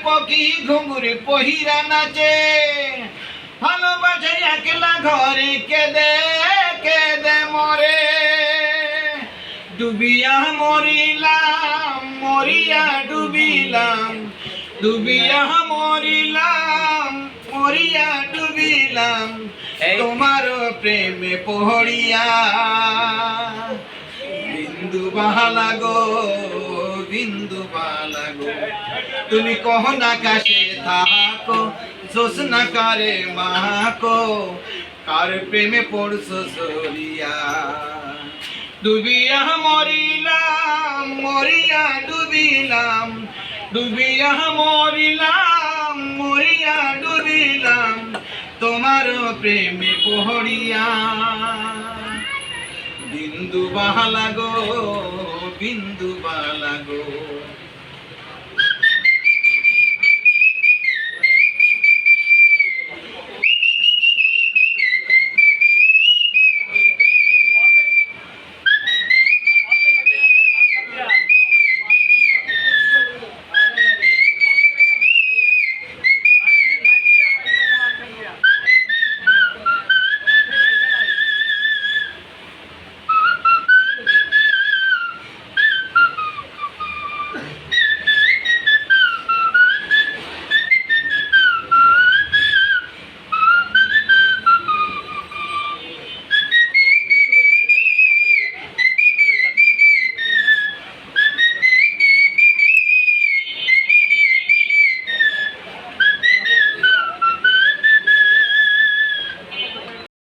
পকি ঘুঙুর পহিরা নাচে ভালোবাসে একলা ঘরে কেঁদে কেঁদে মরে ডুবিয়া মরিলাম মরিয়া ডুবিলাম ডুবিয়া মরিলাম মরিয়া ডুবিলাম তোমার প্রেমে পড়িয়া বিন্দু বাহালা গো বিন্দু বাহালা গো তুমি কখন আকাশে থাকো জোছনা কারে মাকো কার প্রেমে পড়ছো সরিয়া ডুবিয়া মরিলাম মরিয়া ডুবিলাম ডুবিয়া মরিলাম মরিয়া ডুবিলাম তোমার প্রেমে পড়িয়া বিন্দু বাহালা গো বিন্দু বাহালা গো।